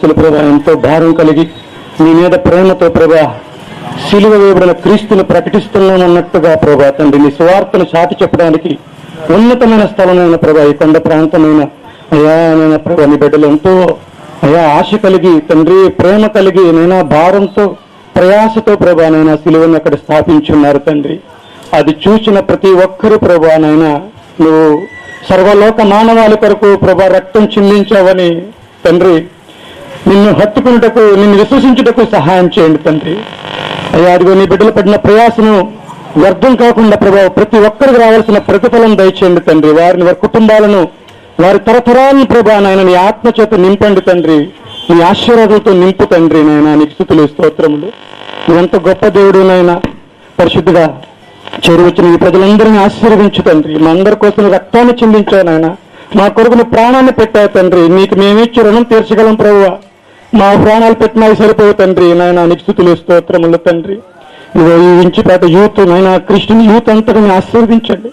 యవనస్తులు ప్రభా ఎంతో భారం కలిగి మీ మీద ప్రేమతో ప్రభా సిలువ వేయబడిన క్రీస్తుని ప్రకటిస్తున్నామన్నట్టుగా ప్రభా తండ్రి నీ సువార్తను చాటి చెప్పడానికి ఉన్నతమైన స్థలమైన ప్రభా ఈ కొండ ప్రాంతమైన అయ్యా నేను ప్రభా నీ బిడ్డలు ఎంతో అయ్యా ఆశ కలిగి తండ్రి ప్రేమ కలిగి నైనా భారంతో ప్రయాసతో ప్రభా నైనా సిలువను అక్కడ స్థాపించున్నారు తండ్రి. అది చూసిన ప్రతి ఒక్కరూ ప్రభా నైనా నువ్వు సర్వలోక మానవాళి కొరకు ప్రభా రక్తం చిందించావని తండ్రి నిన్ను హత్తుకున్నటకు నిన్ను విశ్వసించుటకు సహాయం చేయండి తండ్రి. అయ్యా అదిగో నీ బిడ్డలు పడిన ప్రయాసను వ్యర్థం కాకుండా ప్రభావ ప్రతి ఒక్కరికి రావాల్సిన ప్రతిఫలం దయచేయండి తండ్రి. వారిని వారి కుటుంబాలను వారి తరతరాలను ప్రభా నాయన నీ ఆత్మ చేత నింపండి తండ్రి. నీ ఆశీర్వాదంతో నింపు తండ్రి నాయన. నీకు స్తుతులు స్తోత్రములు. నువ్వెంత గొప్ప దేవుడు నాయన. పరిశుద్ధిగా చేరువచ్చిన ఈ ప్రజలందరినీ ఆశీర్వదించు తండ్రి. మా అందరి కోసం రక్తాన్ని చిందించావు నాయన. మా కొరకును ప్రాణాన్ని పెట్టావు తండ్రి. నీకు మేమిచ్చి రుణం తీర్చగలం ప్రభువా. మా ప్రాణాలు పెట్టినా సరిపోవు తండ్రి నాయన. నీకు స్తుతులు స్తోత్రములు తండ్రి. ఇదిగో ఈ ఇంచిపేట యూత్ నాయన క్రిస్టియన్ యూత్ అంతటిని ఆశీర్వదించండి.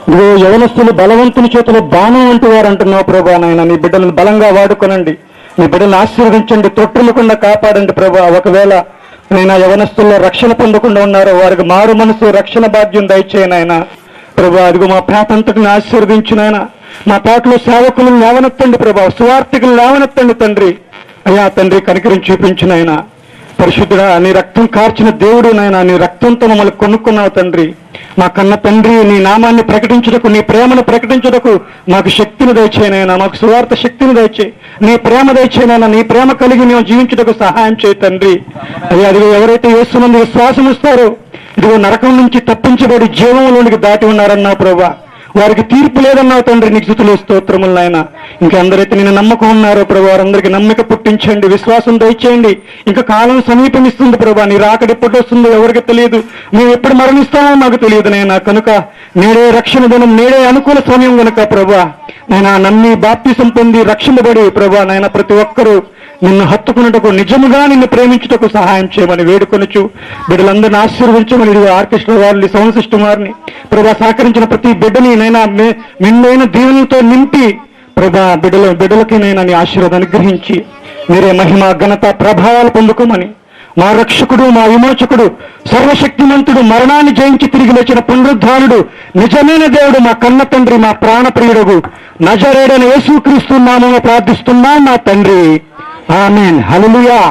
ఇదిగో యవనస్తులు బలవంతుని చేతిలో బాణం అంటూ వారు అంటున్నావు ప్రభా నాయన. నీ బిడ్డలను బలంగా వాడుకొనండి. నీ బిడ్డలను ఆశీర్వదించండి. తొట్టిల్లకుండా కాపాడండి ప్రభా. ఒకవేళ నైనా యవనస్తుల్లో రక్షణ పొందకుండా ఉన్నారో వారికి మారు మనసు రక్షణ భాగ్యం దయచేయనైనా ప్రభా. అదిగో మా పేట అంతటిని ఆశీర్వదించినైనా. మా పేటలో సేవకులను లేవనెత్తండి ప్రభా. సువార్థికులు లేవనెత్తండి తండ్రి. అయ్యా తండ్రి కనికరం చూపించినైనా. పరిశుద్ధుడా నీ రక్తం కార్చిన దేవుడు నాయన. నీ రక్తంతో మమ్మల్ని కొనుక్కున్నావు తండ్రి. మా కన్న తండ్రి నీ నామాన్ని ప్రకటించుటకు నీ ప్రేమను ప్రకటించుటకు మాకు శక్తిని దయచేయనైనా. మాకు సువార్త శక్తిని దయచేయి. నీ ప్రేమ దయచేయనైనా. నీ ప్రేమ కలిగి మేము జీవించుటకు సహాయం చేయి తండ్రి. అయ్యా అదిగో ఎవరైతే యేసునందు విశ్వాసం ఇస్తారో ఇదిగో నరకం నుంచి తప్పించబడి జీవంలోనికి దాటి ఉన్నారన్నావు ప్రభా. వారికి తీర్పు లేదన్నావు తండ్రి. నీకు స్తుతులు స్తోత్రములు నాయన. ఇంకా అందరైతే నేను నమ్మకం ఉన్నారో ప్రభా వారందరికీ నమ్మిక పుట్టించండి. విశ్వాసం దయచేయండి. ఇంకా కాలం సమీపమిస్తుంది ప్రభా. నీ రాకడ ఎప్పుడు వస్తుందో ఎవరికి తెలియదు. మేము ఎప్పుడు మరణిస్తామో మాకు తెలియదు నాయన. కనుక నేడే రక్షణ దినం, నేడే అనుకూల సమయం కనుక ప్రభా నాయన నమ్మి బాప్తిసం పొంది రక్షింపబడి ప్రభా నాయన ప్రతి ఒక్కరూ నిన్ను హత్తుకున్నటకు నిజముగా నిన్ను ప్రేమించుటకు సహాయం చేయమని వేడుకొనుచు బిడ్డలందరినీ ఆశీర్వించమని. ఇదిగో ఆర్కెస్ట్రా వారిని సౌండ్ సిస్టమ్ వారిని ప్రభా సహకరించిన ప్రతి బిడ్డని నైనా మెండైన దీవెనలతో నింపి ప్రభా బిడ్డలకి నైనా నీ ఆశీర్వాదం అనుగ్రహించి మీరే మహిమ ఘనత ప్రభావాలు పొందుకోమని. మా రక్షకుడు మా విమోచకుడు సర్వశక్తిమంతుడు మరణాన్ని జయించి తిరిగి లేచిన పునరుద్ధానుడు నిజమైన దేవుడు మా కన్న తండ్రి మా ప్రాణప్రియుడు నజరేయుడైన యేసుక్రీస్తు నామమున ప్రార్థిస్తున్నాం మా తండ్రి. ఆమేన్. హల్లెలూయా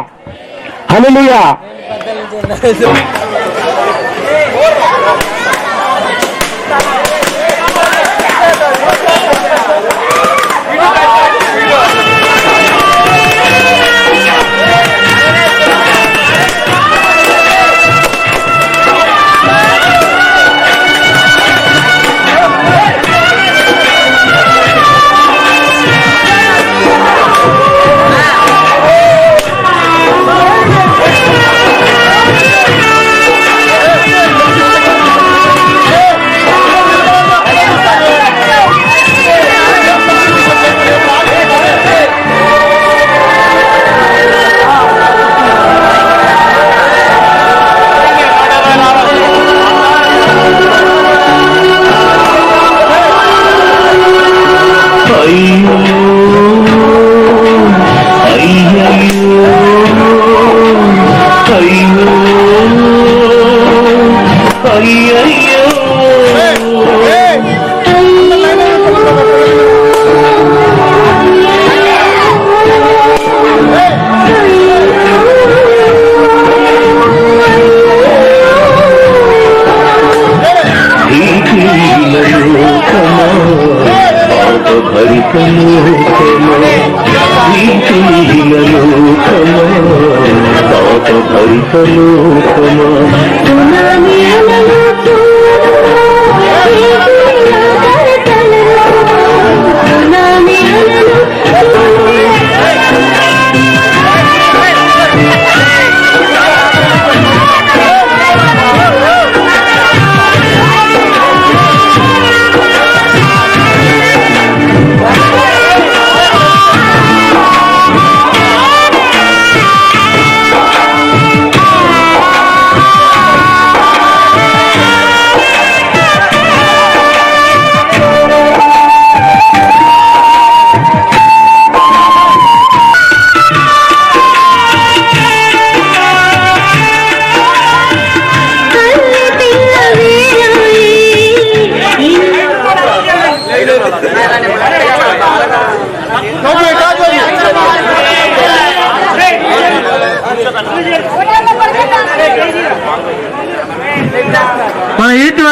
హల్లెలూయా.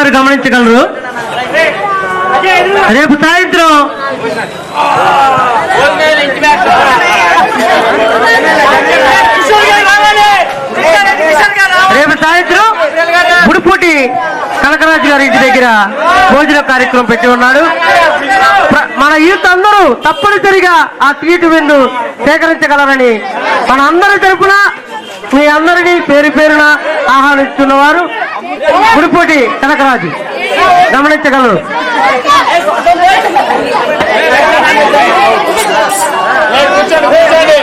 వారు గమనించగలరు. రేపు సాయంత్రం బుడిపూటి కనకరాజు గారి ఇంటి దగ్గర భోజన కార్యక్రమం పెట్టి ఉన్నాడు. మన యూత్ అందరూ తప్పనిసరిగా ఆ స్వీట్ విందు సేకరించగలరని మన అందరి తరపున మీ అందరినీ పేరు పేరున ఆహ్వానిస్తున్నవారు బుడిపూటి కనకరాజు. గమనించగలరు. కూర్చోండి.